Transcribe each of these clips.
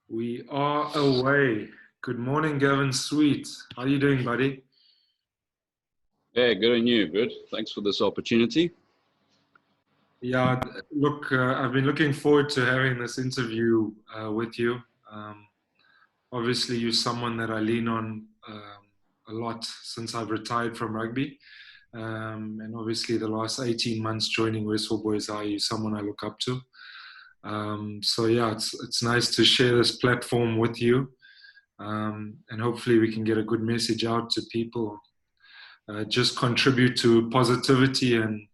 We are away. Good morning, Gavin Sweet. How are you doing, buddy? Yeah, good on you, good. Thanks for this opportunity. Yeah, look, I've been looking forward to having this interview with you. Um, Obviously, you're someone that I lean on a lot since I've retired from rugby. And obviously, the last 18 months joining Westville Boys High, you're someone I look up to. So, yeah, it's nice to share this platform with you. And hopefully, we can get a good message out to people. Just contribute to positivity and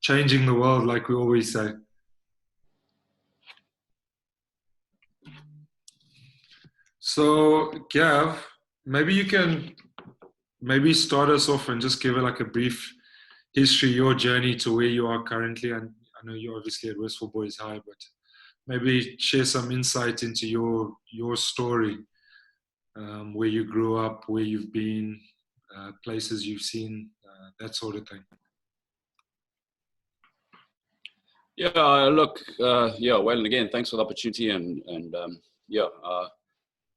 changing the world, like we always say. So, Gav, maybe you can maybe start us off and just give it like a brief history, your journey to where you are currently. And I know you're obviously at Westville Boys High, but maybe share some insight into your story, where you grew up, where you've been, places you've seen, that sort of thing. Yeah, look, well, and again, thanks for the opportunity, and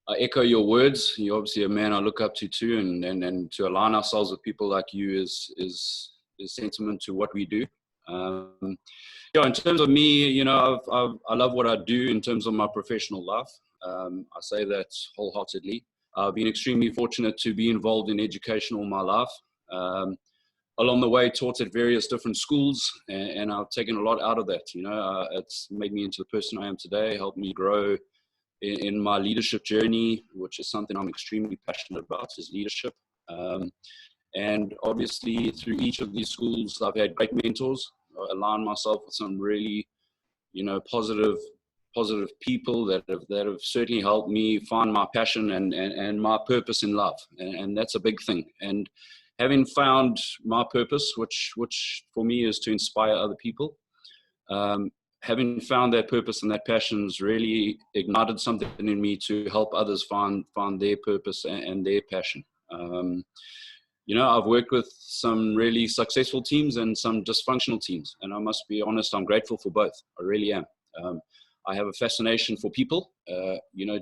I echo your words. You're obviously a man I look up to too, and to align ourselves with people like you is sentiment to what we do. In terms of me, I love what I do in terms of my professional life. I say that wholeheartedly. I've been extremely fortunate to be involved in education all my life. Along the way, taught at various different schools, and I've taken a lot out of that. It's made me into the person I am today, helped me grow in my leadership journey, which is something I'm extremely passionate about, is leadership. And obviously, through each of these schools, I've had great mentors. I aligned myself with some really, positive people that have certainly helped me find my passion and my purpose in life, and that's a big thing. And having found my purpose, which for me is to inspire other people, having found that purpose and that passion has really ignited something in me to help others find their purpose and their passion. I've worked with some really successful teams and some dysfunctional teams, and I must be honest, I'm grateful for both. I really am. I have a fascination for people,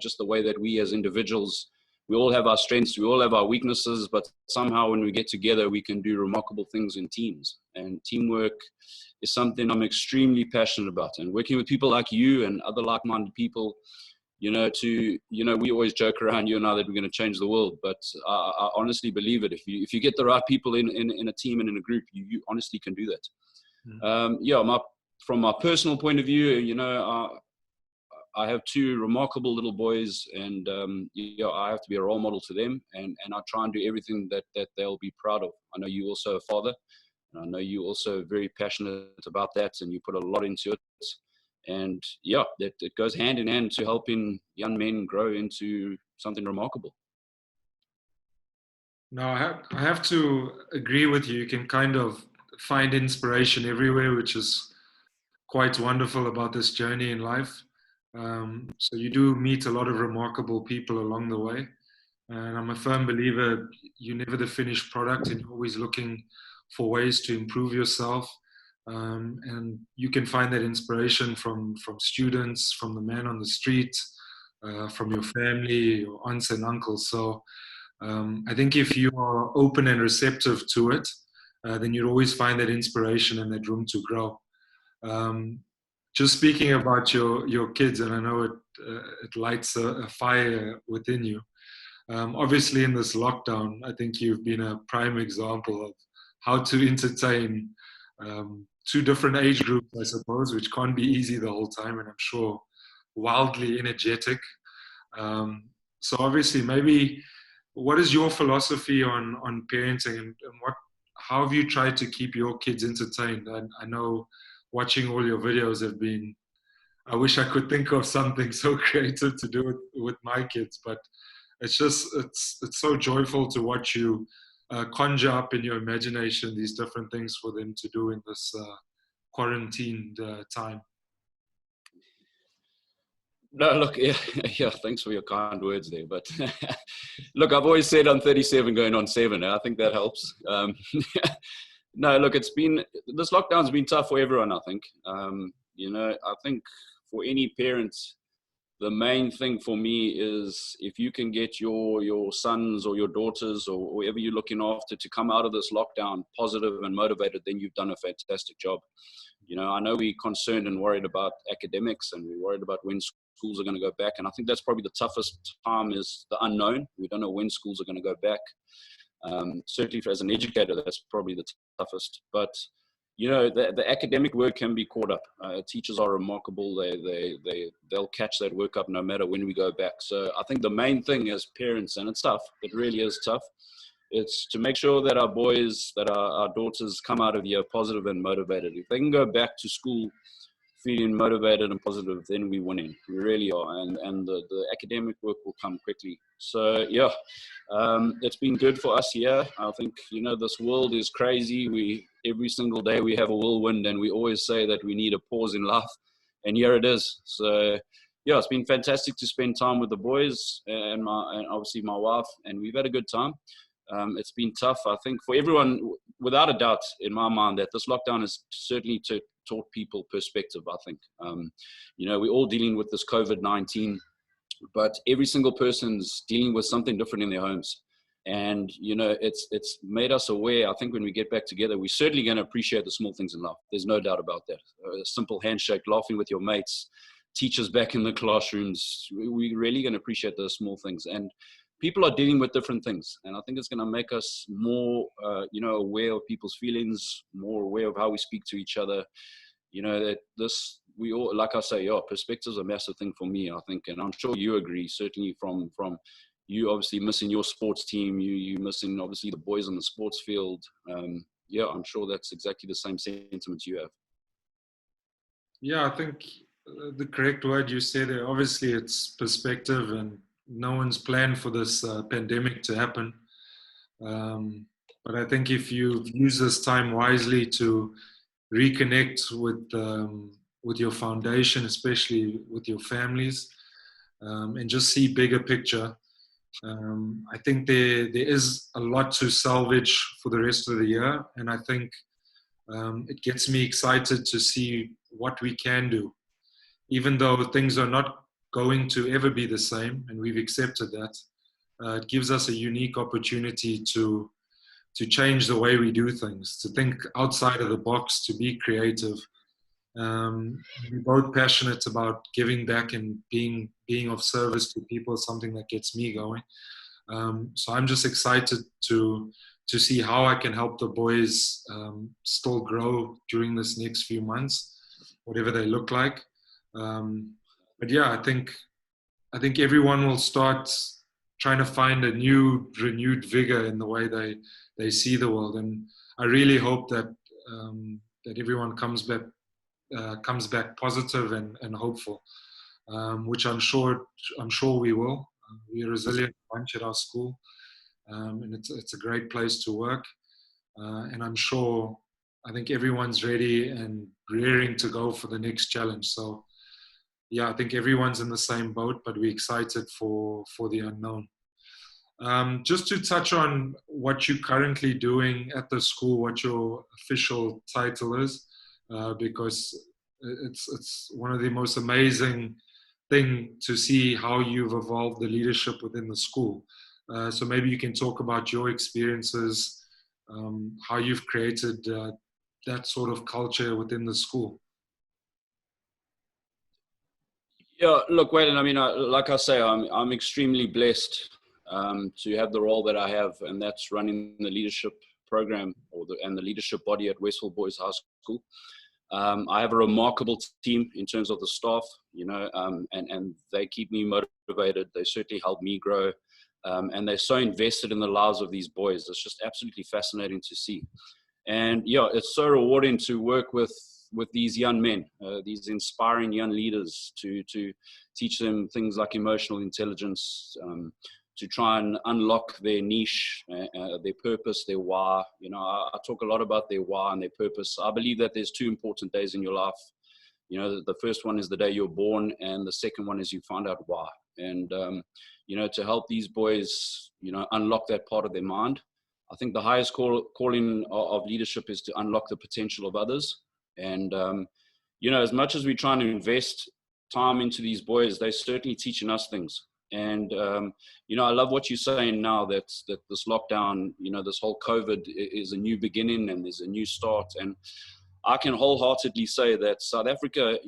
just the way that we as individuals, we all have our strengths, we all have our weaknesses, but somehow when we get together, we can do remarkable things in teams. And teamwork is something I'm extremely passionate about. And working with people like you and other like-minded people, we always joke around, you and I, that we're going to change the world. But I honestly believe it. If you get the right people in a team and in a group, you honestly can do that. From my personal point of view, I have two remarkable little boys, and I have to be a role model to them, and I try and do everything that they'll be proud of. I know you also a father, and I know you also very passionate about that, and you put a lot into it. And that it goes hand in hand to helping young men grow into something remarkable. No, I have to agree with you. You can kind of find inspiration everywhere, which is quite wonderful about this journey in life. So you do meet a lot of remarkable people along the way. And I'm a firm believer you're never the finished product and you're always looking for ways to improve yourself. And you can find that inspiration from students, from the man on the street, from your family, your aunts and uncles. So I think if you are open and receptive to it, then you'll always find that inspiration and that room to grow. Um, just speaking about your kids, and I know it lights a fire within you. Obviously, in this lockdown, I think you've been a prime example of how to entertain two different age groups, I suppose, which can't be easy the whole time, and I'm sure wildly energetic. So obviously, maybe what is your philosophy on parenting, and what how have you tried to keep your kids entertained? I know watching all your videos have been. I wish I could think of something so creative to do with my kids, but it's so joyful to watch you conjure up in your imagination these different things for them to do in this quarantined time. No, look, yeah, thanks for your kind words there. But look, I've always said I'm 37 going on 7. I think that helps. No, look, this lockdown's been tough for everyone, I think. I think for any parent, the main thing for me is if you can get your sons or your daughters or whoever you're looking after to come out of this lockdown positive and motivated, then you've done a fantastic job. You know, I know we're concerned and worried about academics, and we're worried about when schools are going to go back. And I think that's probably the toughest time, is the unknown. We don't know when schools are going to go back. Certainly as an educator, that's probably the toughest. But you know, the academic work can be caught up. Teachers are remarkable. They'll catch that work up no matter when we go back. So I think the main thing as parents, and it's tough, it really is tough, it's to make sure that our boys, that our daughters come out of here positive and motivated. If they can go back to school feeling motivated and positive, then we're winning. We really are. And the academic work will come quickly. So yeah, it's been good for us here. I think, you know, this world is crazy. Every single day we have a whirlwind, and we always say that we need a pause in life. And here it is. So yeah, it's been fantastic to spend time with the boys and obviously my wife, and we've had a good time. It's been tough, I think, for everyone, without a doubt, in my mind, that this lockdown has certainly taught people perspective, I think. You know, we're all dealing with this COVID-19, but every single person's dealing with something different in their homes. And, you know, it's made us aware. I think when we get back together, we're certainly going to appreciate the small things in life. There's no doubt about that. A simple handshake, laughing with your mates, teachers back in the classrooms. We're really going to appreciate those small things. And people are dealing with different things. And I think it's going to make us more, you know, aware of people's feelings, more aware of how we speak to each other. You know, that we all, like I say, yeah, perspective's a massive thing for me, I think. And I'm sure you agree, certainly from you obviously missing your sports team, you missing obviously the boys on the sports field. Yeah, I'm sure that's exactly the same sentiments you have. Yeah, I think the correct word you said there, obviously it's perspective, and no one's planned for this pandemic to happen. But I think if you use this time wisely to reconnect with your foundation, especially with your families, and just see bigger picture, I think there is a lot to salvage for the rest of the year. And I think it gets me excited to see what we can do, even though things are not going to ever be the same, and we've accepted that. It gives us a unique opportunity to change the way we do things, to think outside of the box, to be creative. We're both passionate about giving back and being of service to people, something that gets me going. So I'm just excited to see how I can help the boys still grow during this next few months, whatever they look like. But yeah, I think everyone will start trying to find a new, renewed vigor in the way they see the world. And I really hope that everyone comes back positive and hopeful, which I'm sure we will. We're a resilient bunch at our school, and it's a great place to work. And I think everyone's ready and raring to go for the next challenge. So yeah, I think everyone's in the same boat, but we're excited for the unknown. Just to touch on what you're currently doing at the school, what your official title is, because it's one of the most amazing thing to see how you've evolved the leadership within the school. So maybe you can talk about your experiences, how you've created that sort of culture within the school. Yeah, look, Wayne, I mean, like I say, I'm extremely blessed to have the role that I have, and that's running the leadership program and the leadership body at Westville Boys High School. I have a remarkable team in terms of the staff, you know, and they keep me motivated. They certainly help me grow, and they're so invested in the lives of these boys. It's just absolutely fascinating to see. And yeah, it's so rewarding to work with these young men, these inspiring young leaders, to teach them things like emotional intelligence, to try and unlock their niche, their purpose, their why. You know, I talk a lot about their why and their purpose. I believe that there's two important days in your life. You know, the first one is the day you're born, and the second one is you find out why. And, you know, to help these boys, you know, unlock that part of their mind. I think the highest calling of leadership is to unlock the potential of others. And, you know, as much as we're trying to invest time into these boys, they're certainly teaching us things. And, I love what you're saying now, that this lockdown, this whole COVID is a new beginning and there's a new start. And I can wholeheartedly say that South Africa,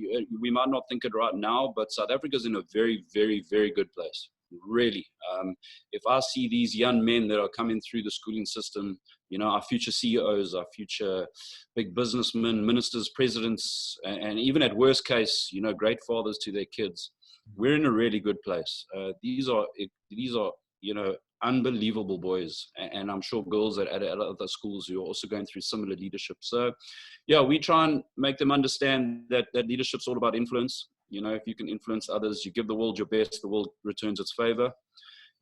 we might not think it right now, but South Africa is in a very, very, very good place. Really. If I see these young men that are coming through the schooling system, our future CEOs, our future big businessmen, ministers, presidents, and even at worst case, great fathers to their kids, we're in a really good place. These are, unbelievable boys, and I'm sure girls at other schools who are also going through similar leadership. So, we try and make them understand that leadership's all about influence. If you can influence others, you give the world your best, the world returns its favor,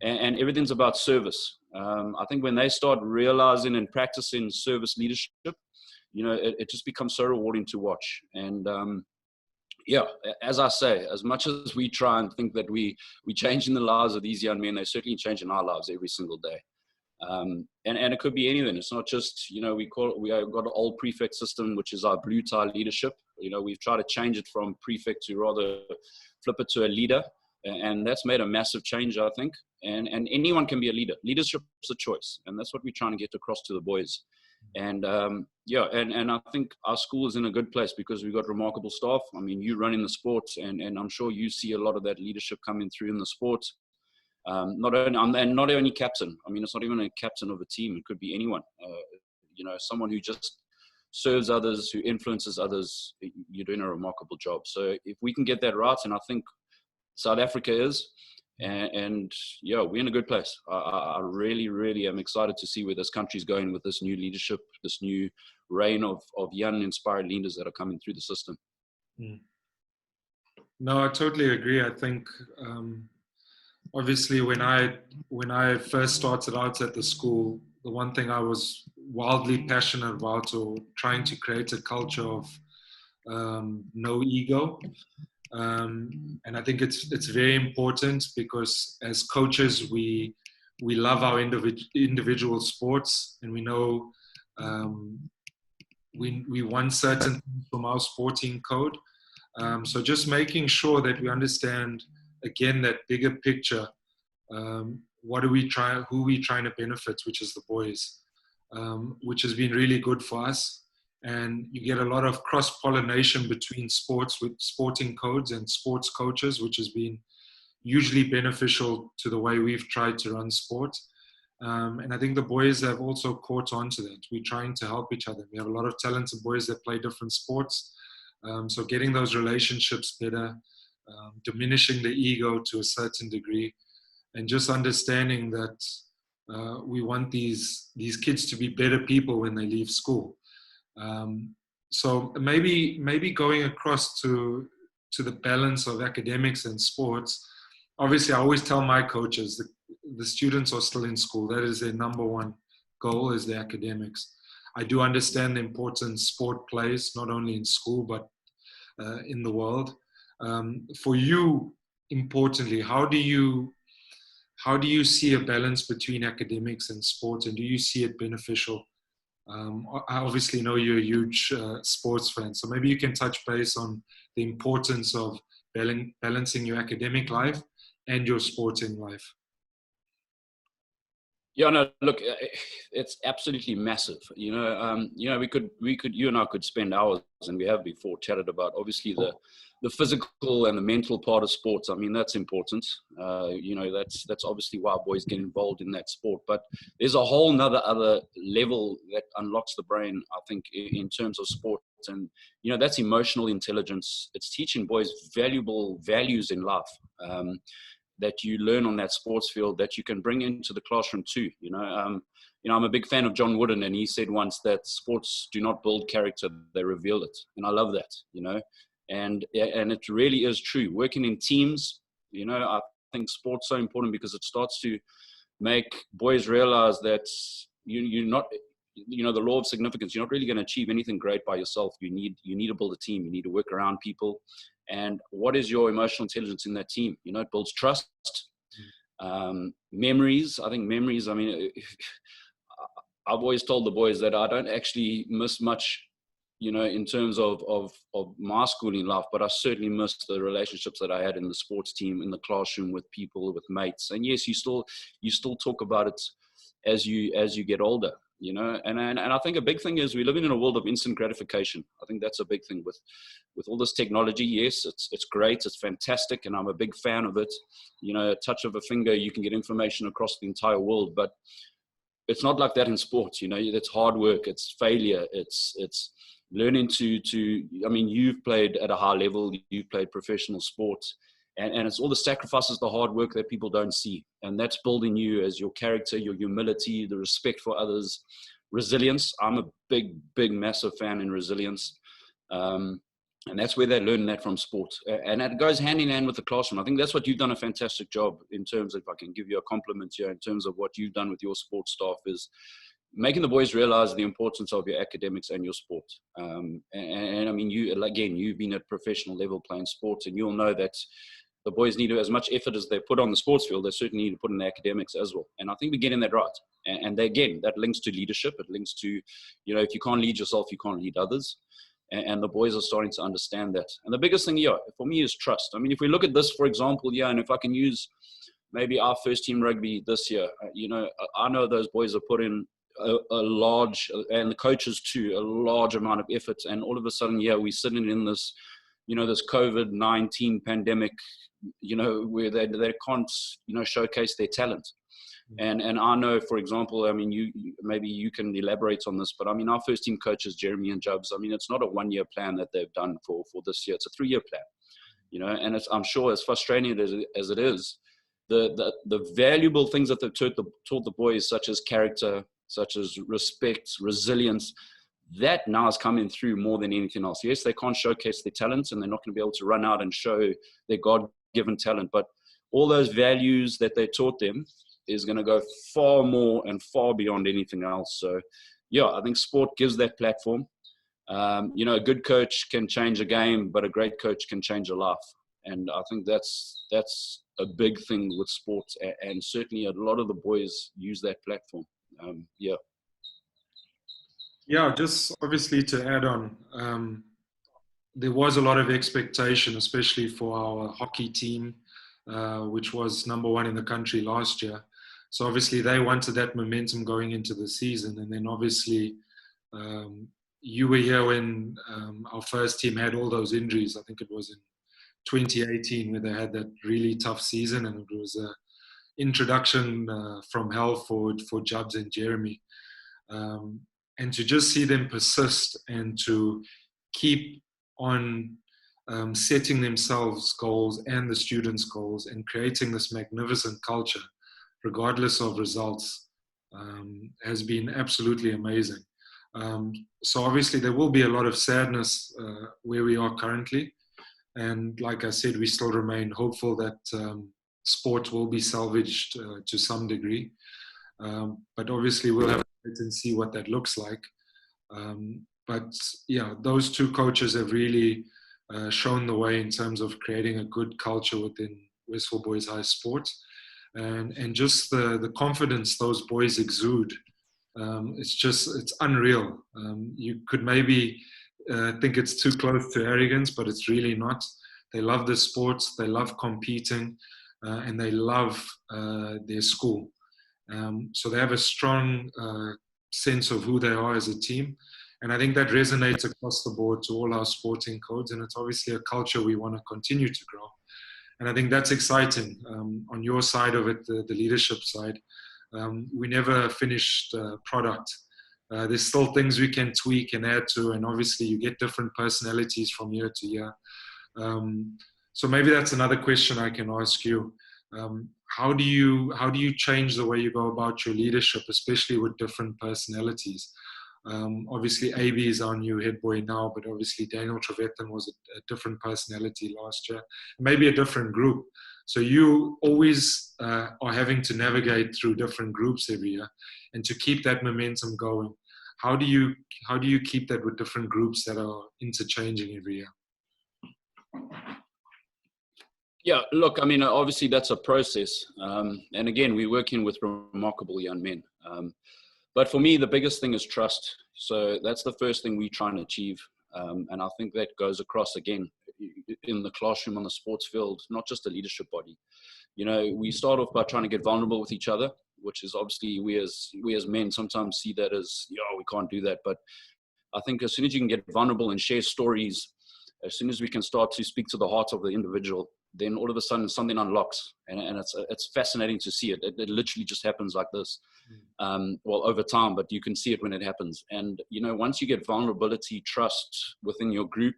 and everything's about service. I think when they start realizing and practicing service leadership, it just becomes so rewarding to watch. And as I say, as much as we try and think that we changing the lives of these young men, they're certainly changing our lives every single day. And it could be anything. It's not just, we have got an old prefect system, which is our blue tie leadership. We've tried to change it from prefect to rather flip it to a leader. And that's made a massive change, I think. And anyone can be a leader. Leadership is a choice. And that's what we're trying to get across to the boys. And and I think our school is in a good place because we've got remarkable staff. I mean, you running the sports, and I'm sure you see a lot of that leadership coming through in the sports. Not only captain. I mean, it's not even a captain of a team. It could be anyone. Someone who just serves others, who influences others. You're doing a remarkable job. So if we can get that right, and I think South Africa is, and we're in a good place. I really, really am excited to see where this country's going with this new leadership, this new reign of young, inspired leaders that are coming through the system. No, I totally agree. I think obviously when I first started out at the school, the one thing I was wildly passionate about, or trying to create a culture of no ego. And I think it's very important because as coaches, we love our individual sports, and we know we want certain things from our sporting code. So just making sure that we understand, again, that bigger picture. Who are we trying to benefit, which is the boys, which has been really good for us. And you get a lot of cross-pollination between sports with sporting codes and sports coaches, which has been hugely beneficial to the way we've tried to run sport. And I think the boys have also caught on to that. We're trying to help each other. We have a lot of talented boys that play different sports. So getting those relationships better, diminishing the ego to a certain degree, and just understanding that we want these kids to be better people when they leave school. So maybe going across to the balance of academics and sports. Obviously, I always tell my coaches that the students are still in school. That is their number one goal, is the academics. I do understand the importance sport plays, not only in school, but in the world. For you, importantly, how do you see a balance between academics and sports, and do you see it beneficial? I obviously know you're a huge sports fan, so maybe you can touch base on the importance of balancing your academic life and your sporting life. Yeah, no, look, it's absolutely massive. You and I could spend hours, and we have before chatted about obviously the physical and the mental part of sports. I mean, that's important. That's obviously why boys get involved in that sport. But there's a whole other level that unlocks the brain, I think, in terms of sports. And, that's emotional intelligence. It's teaching boys valuable values in life that you learn on that sports field that you can bring into the classroom too. I'm a big fan of John Wooden, and he said once that sports do not build character, they reveal it. And I love that, and it really is true. Working in teams, I think sport's so important because it starts to make boys realize that you're not, the law of significance, you're not really going to achieve anything great by yourself. You need to build a team. You need to work around people. And what is your emotional intelligence in that team? It builds trust, memories. I think memories, I've always told the boys that I don't actually miss much in terms of my schooling life, but I certainly missed the relationships that I had in the sports team, in the classroom, with people, with mates. And yes, you still talk about it as you get older, and I think a big thing is we're living in a world of instant gratification. I think that's a big thing with all this technology. Yes, it's great, it's fantastic, and I'm a big fan of it. A touch of a finger, you can get information across the entire world, but it's not like that in sports. It's hard work, it's failure, it's learning to I mean, you've played at a high level, you've played professional sports, and it's all the sacrifices, the hard work that people don't see, and that's building you as your character, your humility, the respect for others, resilience. I'm a big massive fan in resilience, and that's where they learn that from sport, and it goes hand in hand with the classroom. I think that's what you've done a fantastic job in terms of, if I can give you a compliment here, in terms of what you've done with your sports staff, is making the boys realize the importance of your academics and your sport. And I mean, you've been at professional level playing sports, and you'll know that the boys need to, as much effort as they put on the sports field, they certainly need to put in the academics as well. And I think we're getting that right. And again, that links to leadership. It links to, if you can't lead yourself, you can't lead others. And the boys are starting to understand that. And the biggest thing here for me is trust. I mean, if we look at this, for example, and if I can use maybe our first team rugby this year, I know those boys have put in a large, and the coaches too, a large amount of effort. And all of a sudden, we're sitting in this, this COVID-19 pandemic, where they can't, showcase their talent. And I know, for example, I mean, maybe you can elaborate on this, but I mean, our first team coaches, Jeremy and Jubs, I mean, it's not a 1-year plan that they've done for this year. It's a 3-year plan, and I'm sure, as frustrating as it is, the valuable things that they've taught the boys, such as character, such as respect, resilience, that now is coming through more than anything else. Yes, they can't showcase their talents, and they're not going to be able to run out and show their God-given talent, but all those values that they taught them is going to go far more and far beyond anything else. So, I think sport gives that platform. A good coach can change a game, but a great coach can change a life. And I think that's a big thing with sports, and certainly a lot of the boys use that platform. Just obviously to add on, there was a lot of expectation, especially for our hockey team, which was number 1 in the country last year. So obviously they wanted that momentum going into the season. And then obviously you were here when our first team had all those injuries. I think it was in 2018 where they had that really tough season, and it was an introduction from hell for Jubs and Jeremy. And to just see them persist and to keep on setting themselves goals and the students' goals and creating this magnificent culture, regardless of results, has been absolutely amazing. So obviously there will be a lot of sadness where we are currently. And like I said, we still remain hopeful that sport will be salvaged to some degree. But obviously we'll have to wait and see what that looks like. But those 2 coaches have really shown the way in terms of creating a good culture within Westville Boys High Sports. And just the confidence those boys exude, it's unreal. You could maybe think it's too close to arrogance, but it's really not. They love the sports, they love competing, and they love their school. So they have a strong sense of who they are as a team. And I think that resonates across the board to all our sporting codes. And it's obviously a culture we want to continue to grow. And I think that's exciting. On your side of it, the leadership side, we never finished product. There's still things we can tweak and add to, and obviously you get different personalities from year to year. So maybe that's another question I can ask you. How do you change the way you go about your leadership, especially with different personalities? Obviously, AB is our new head boy now, but obviously Daniel Trevethan was a different personality last year, maybe a different group. So you always are having to navigate through different groups every year, and to keep that momentum going. How do you keep that with different groups that are interchanging every year? Yeah, look, I mean, obviously that's a process. And again, we're working with remarkable young men. But for me, the biggest thing is trust. So that's the first thing we try and achieve. And I think that goes across again in the classroom, on the sports field, not just the leadership body. You know, we start off by trying to get vulnerable with each other, which is obviously we as men sometimes see that as, we can't do that. But I think as soon as you can get vulnerable and share stories, as soon as we can start to speak to the heart of the individual, then all of a sudden something unlocks, and it's fascinating to see it. It literally just happens like this, well, over time, but you can see it when it happens. And once you get vulnerability, trust within your group,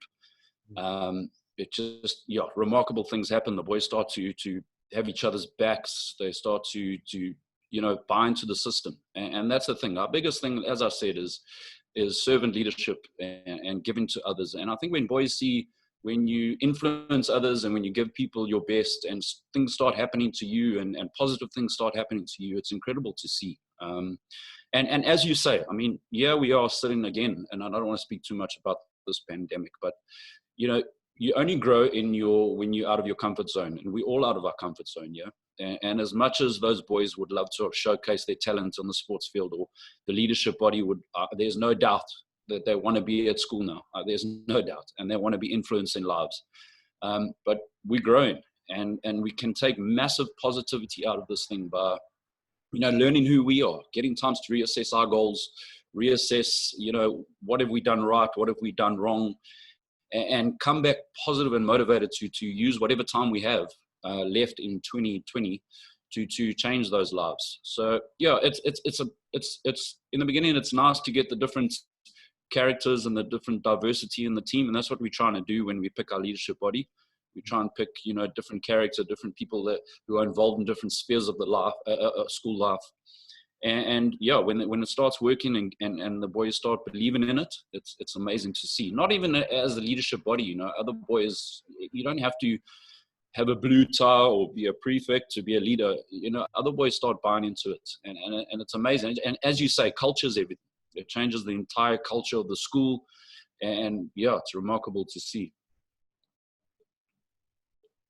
it just remarkable things happen. The boys start to have each other's backs. They start to buy into the system, and that's the thing. Our biggest thing, as I said, is servant leadership and giving to others. And I think when boys see, when you influence others and when you give people your best and things start happening to you and positive things start happening to you, it's incredible to see. And as you say, I mean, we are sitting again, and I don't want to speak too much about this pandemic, but you only grow when you're out of your comfort zone, and we're all out of our comfort zone. And as much as those boys would love to showcase their talent on the sports field, or the leadership body would, there's no doubt that they want to be at school now. There's no doubt. And they want to be influencing lives. But we're growing, and we can take massive positivity out of this thing by, learning who we are, getting times to reassess our goals, reassess, what have we done right? What have we done wrong? And come back positive and motivated to use whatever time we have left in 2020 to change those lives. So it's in the beginning, it's nice to get the different characters and the different diversity in the team, and that's what we're trying to do when we pick our leadership body. We try and pick different character, different people who are involved in different spheres of the life, school life. And when it starts working and the boys start believing in it, it's amazing to see. Not even as the leadership body, other boys, you don't have to have a blue tie or be a prefect to be a leader. Other boys start buying into it, and it's amazing. And as you say, culture is everything. It changes the entire culture of the school, and it's remarkable to see.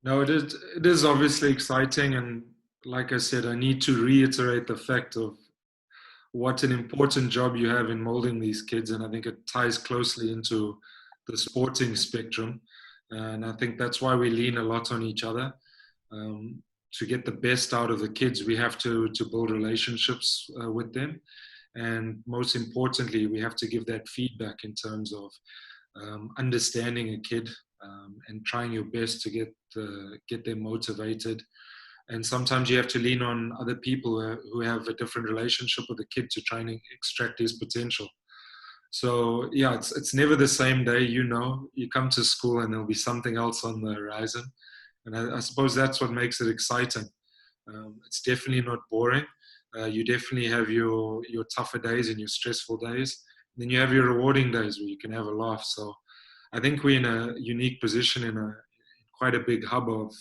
No, it is obviously exciting, and like I said, I need to reiterate the fact of what an important job you have in molding these kids, and I think it ties closely into the sporting spectrum, and I think that's why we lean a lot on each other. To get the best out of the kids, we have to build relationships with them, and most importantly, we have to give that feedback in terms of understanding a kid and trying your best to get them motivated. And sometimes you have to lean on other people who have a different relationship with the kid to try and extract his potential. So it's never the same day. You come to school and there'll be something else on the horizon, and I suppose that's what makes it exciting. It's definitely not boring. You definitely have your tougher days and your stressful days. Then you have your rewarding days where you can have a laugh. So I think we're in a unique position in quite a big hub of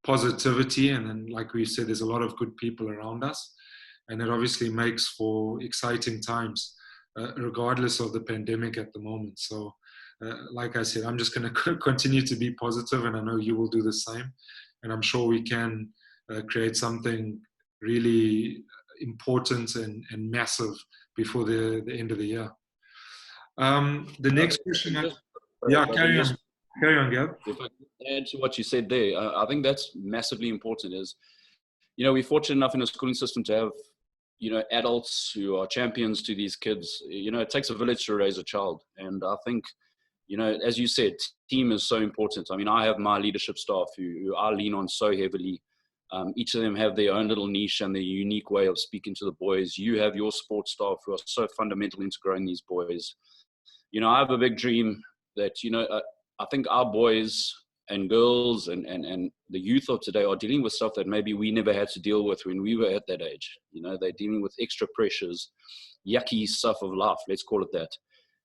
positivity. And then, like we said, there's a lot of good people around us. And it obviously makes for exciting times, regardless of the pandemic at the moment. So, like I said, I'm just going to continue to be positive, and I know you will do the same. And I'm sure we can create something really important and massive before the end of the year. The next question, carry on, Gab. If I can add to what you said there, I think that's massively important. Is we're fortunate enough in the schooling system to have adults who are champions to these kids. It takes a village to raise a child, and I think as you said, team is so important. I mean, I have my leadership staff who I lean on so heavily. Each of them have their own little niche and their unique way of speaking to the boys. You have your sports staff who are so fundamental into growing these boys. I have a big dream that, I think our boys and girls and the youth of today are dealing with stuff that maybe we never had to deal with when we were at that age. They're dealing with extra pressures, yucky stuff of life, let's call it that.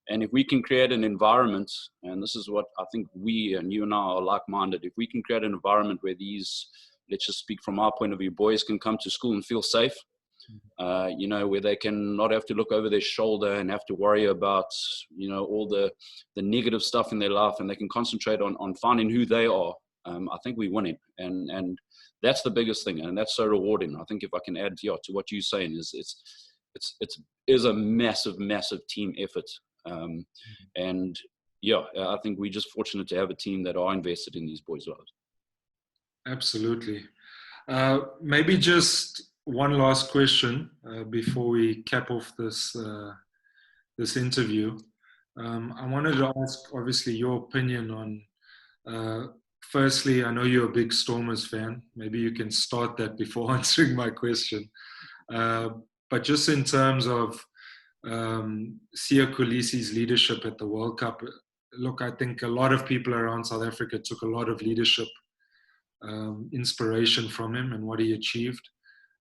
And if we can create an environment, and this is what I think we and you and I are like-minded, if we can create an environment where these, let's just speak from our point of view, boys can come to school and feel safe, where they can not have to look over their shoulder and have to worry about, all the negative stuff in their life, and they can concentrate on finding who they are. I think we're winning. And that's the biggest thing. And that's so rewarding. I think if I can add to what you're saying is it is a massive team effort. And yeah, I think we're just fortunate to have a team that are invested in these boys' lives. Absolutely. Maybe just one last question before we cap off this interview. I wanted to ask, obviously, your opinion on. Firstly, I know you're a big Stormers fan. Maybe you can start that before answering my question. But just in terms of Siya Kolisi's leadership at the World Cup, look, I think a lot of people around South Africa took a lot of leadership inspiration from him and what he achieved,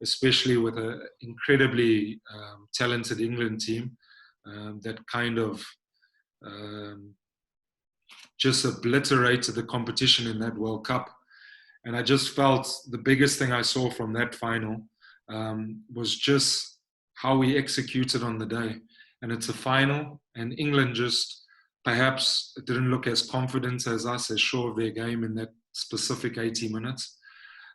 especially with an incredibly talented England team that kind of just obliterated the competition in that World Cup. And I just felt the biggest thing I saw from that final was just how we executed on the day. And it's a final, and England just perhaps didn't look as confident as us, as sure of their game in that specific 80 minutes,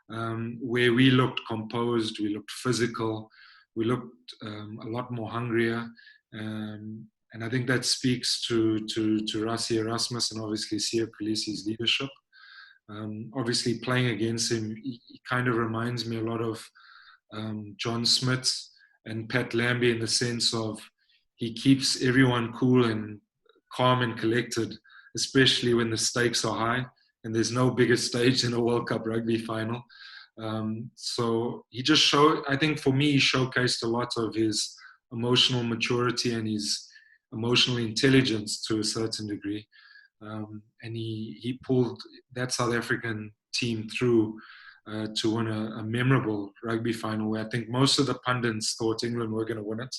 where we looked composed, we looked physical, we looked a lot more hungrier. And I think that speaks to Rassie Erasmus and obviously Siya Kolisi's leadership. Obviously, playing against him, he kind of reminds me a lot of John Smith and Pat Lambie in the sense of he keeps everyone cool and calm and collected, especially when the stakes are high. And there's no bigger stage than a World Cup rugby final. So he just showed, I think for me, he showcased a lot of his emotional maturity and his emotional intelligence to a certain degree. And he pulled that South African team through to win a memorable rugby final where I think most of the pundits thought England were going to win it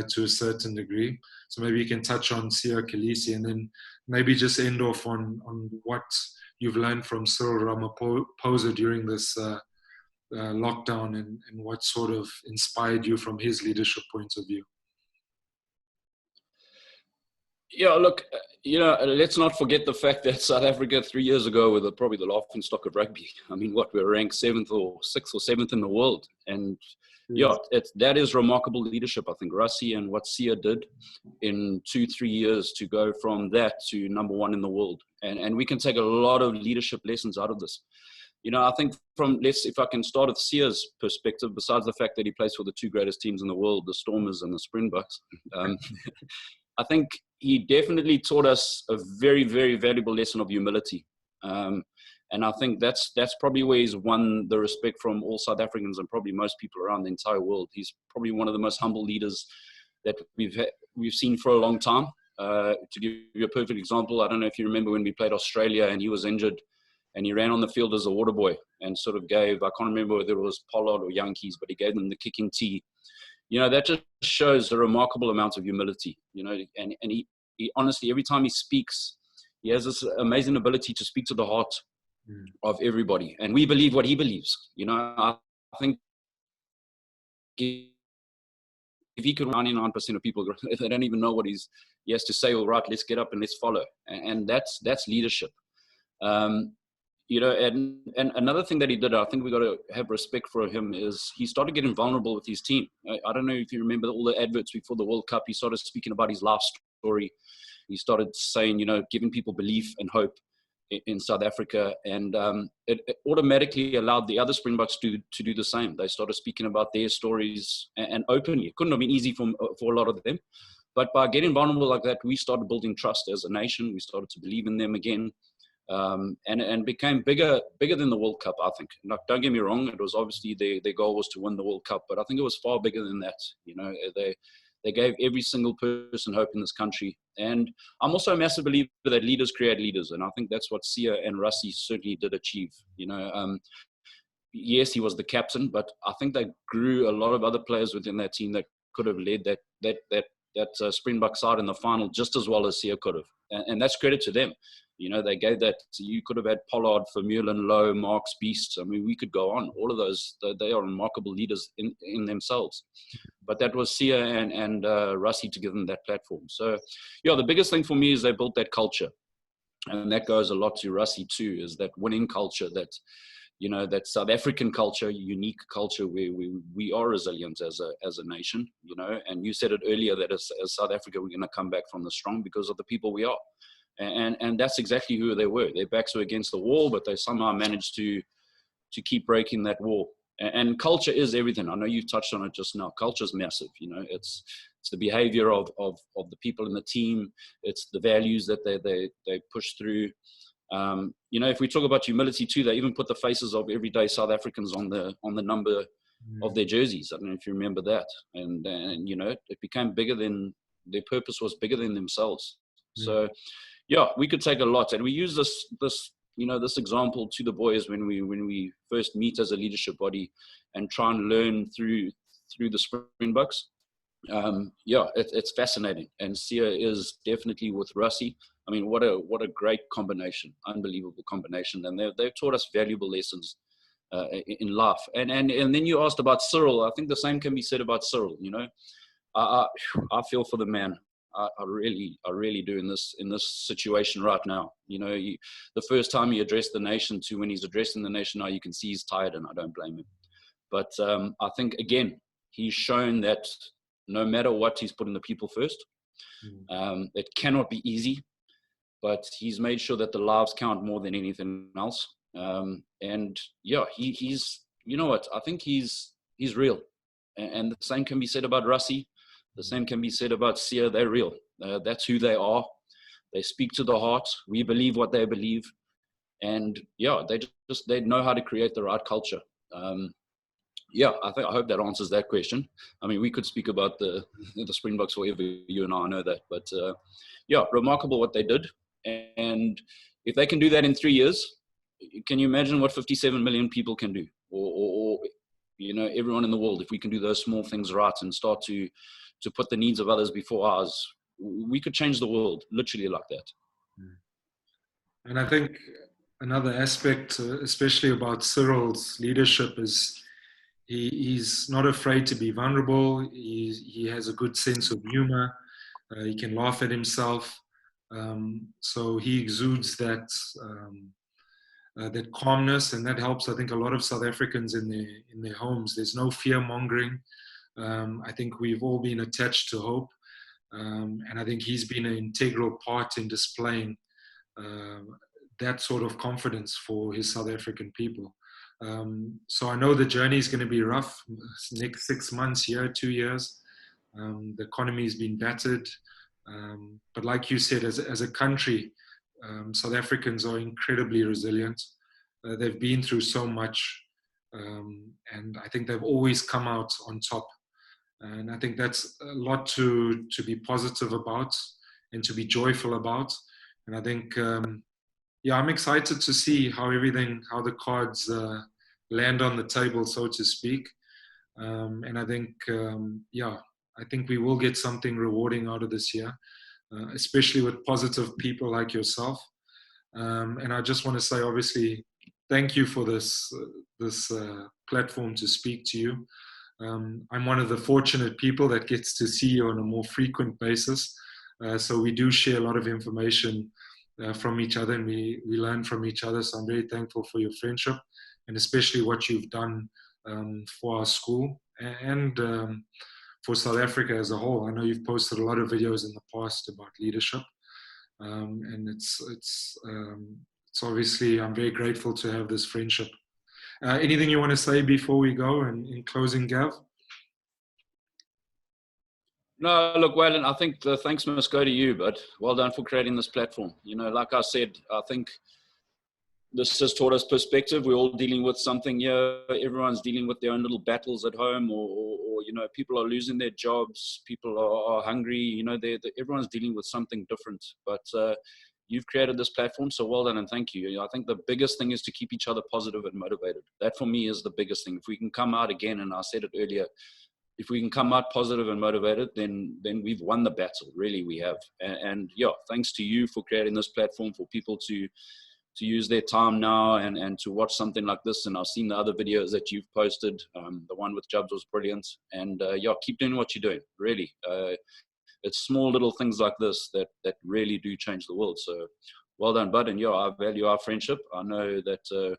to a certain degree. So maybe you can touch on Siya Kolisi and then maybe just end off on what you've learned from Cyril Ramaphosa during this lockdown and what sort of inspired you from his leadership point of view. Yeah, look, let's not forget the fact that South Africa 3 years ago were probably the laughing stock of rugby. I mean, we were ranked 7th or 6th or 7th in the world. And that is remarkable leadership. I think Rassie and what Siya did in 2-3 years to go from that to number 1 in the world. And we can take a lot of leadership lessons out of this. I think if I can start with Siya's perspective, besides the fact that he plays for the 2 greatest teams in the world, the Stormers and the Springboks, I think he definitely taught us a very, very valuable lesson of humility. And I think that's probably where he's won the respect from all South Africans and probably most people around the entire world. He's probably one of the most humble leaders that we've seen for a long time. To give you a perfect example, I don't know if you remember when we played Australia and he was injured and he ran on the field as a water boy and sort of gave, I can't remember whether it was Pollard or Yankees, but he gave them the kicking tee. That just shows a remarkable amount of humility, and he honestly, every time he speaks, he has this amazing ability to speak to the heart of everybody. And we believe what he believes. I think if he could, 99% of people, if they don't even know what he has to say, all right, let's get up and let's follow. And that's leadership. And another thing that he did, I think we got to have respect for him, is he started getting vulnerable with his team. I don't know if you remember all the adverts before the World Cup. He started speaking about his life story. He started saying, giving people belief and hope in South Africa. And it automatically allowed the other Springboks to do the same. They started speaking about their stories and openly. It couldn't have been easy for a lot of them. But by getting vulnerable like that, we started building trust as a nation. We started to believe in them again. And became bigger than the World Cup, I think. Now, don't get me wrong, it was obviously their goal was to win the World Cup, but I think it was far bigger than that. They gave every single person hope in this country. And I'm also a massive believer that leaders create leaders, and I think that's what Siya and Rassie certainly did achieve. Yes, he was the captain, but I think they grew a lot of other players within that team that could have led that Springbok side in the final just as well as Siya could have, and that's credit to them. They gave that. You could have had Pollard, Vermeulen, Lowe, Marks, Beast. I mean, we could go on. All of those, they are remarkable leaders in themselves. But that was Siya and Rassie to give them that platform. So, the biggest thing for me is they built that culture. And that goes a lot to Rassie too, is that winning culture that, you know, that South African culture, unique culture where we are resilient as a nation, you know. And you said it earlier that as South Africa, we're going to come back from the strong because of the people we are. And that's exactly who they were. Their backs were against the wall, but they somehow managed to keep breaking that wall. And culture is everything. I know you've touched on it just now. Culture is massive. You know, it's the behavior of the people in the team. It's the values that they push through. You know, if we talk about humility too, they even put the faces of everyday South Africans on the number of their jerseys. I don't know if you remember that. And you know, it became bigger than their purpose was bigger than themselves. So yeah, we could take a lot, and we use this you know, this example to the boys when we first meet as a leadership body and try and learn through the Springboks. Yeah, it's fascinating, and Sia is definitely with Russie. I mean, what a great combination, unbelievable combination, and they've taught us valuable lessons in life. And then you asked about Cyril. I think the same can be said about Cyril. You know, I feel for the man. I really do in this situation right now. You know, the first time he addressed the nation to when he's addressing the nation now, you can see he's tired, and I don't blame him. But I think, again, he's shown that no matter what, he's putting the people first. It cannot be easy, but he's made sure that the lives count more than anything else. And yeah, he's, you know what, I think he's real. And the same can be said about Russie. The same can be said about Sia. They're real. That's who they are. They speak to the heart. We believe what they believe. And yeah, they know how to create the right culture. Yeah, I hope that answers that question. I mean, we could speak about the Springboks forever. You and I know that. But yeah, remarkable what they did. And if they can do that in 3 years, can you imagine what 57 million people can do? Or you know, everyone in the world, if we can do those small things right and start to put the needs of others before ours, we could change the world literally like that. And I think another aspect, especially about Cyril's leadership, is he's not afraid to be vulnerable. He has a good sense of humor. He can laugh at himself. So he exudes that calmness, and that helps, I think, a lot of South Africans in their homes. There's no fear mongering. I think we've all been attached to hope, and I think he's been an integral part in displaying that sort of confidence for his South African people. So I know the journey is going to be rough. Next 6 months, year, 2 years. The economy has been battered, but like you said, as a country, South Africans are incredibly resilient. They've been through so much, and I think they've always come out on top. And I think that's a lot to be positive about and to be joyful about. And I think, yeah, I'm excited to see how the cards land on the table, so to speak. And I think, yeah, I think we will get something rewarding out of this year, especially with positive people like yourself. And I just want to say, obviously, thank you for this platform to speak to you. I'm one of the fortunate people that gets to see you on a more frequent basis. So we do share a lot of information from each other, and we learn from each other. So I'm very thankful for your friendship, and especially what you've done for our school and for South Africa as a whole. I know you've posted a lot of videos in the past about leadership, and it's obviously, I'm very grateful to have this friendship. Anything you want to say before we go, and in closing, Gav? No, look, Waylon, I think the thanks must go to you, but well done for creating this platform. You know, like I said, I think this has taught us perspective. We're all dealing with something here. Everyone's dealing with their own little battles at home, or you know, people are losing their jobs. People are hungry. You know, everyone's dealing with something different. But you've created this platform, so well done and thank you. You know, I think the biggest thing is to keep each other positive and motivated. That for me is the biggest thing. If we can come out again, and I said it earlier, if we can come out positive and motivated, then we've won the battle. Really, we have. And yeah, thanks to you for creating this platform for people to use their time now and to watch something like this. And I've seen the other videos that you've posted. The one with Jubs was brilliant. And yeah, keep doing what you're doing, really. It's small little things like this that really do change the world. So well done, bud. And yeah, I value our friendship. I know that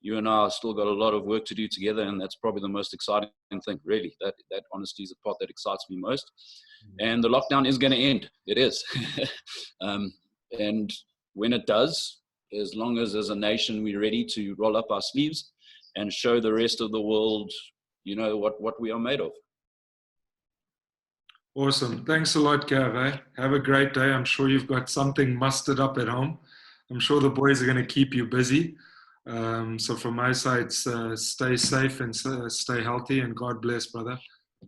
you and I still got a lot of work to do together, and that's probably the most exciting thing, really. That honesty is the part that excites me most. And the lockdown is going to end. It is. And when it does, as long as a nation we're ready to roll up our sleeves and show the rest of the world, what we are made of. Awesome. Thanks a lot, Gav. Have a great day. I'm sure you've got something mustered up at home. I'm sure the boys are going to keep you busy. So from my side, stay safe and stay healthy, and God bless, brother.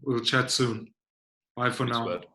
We'll chat soon. Bye for now. Bud.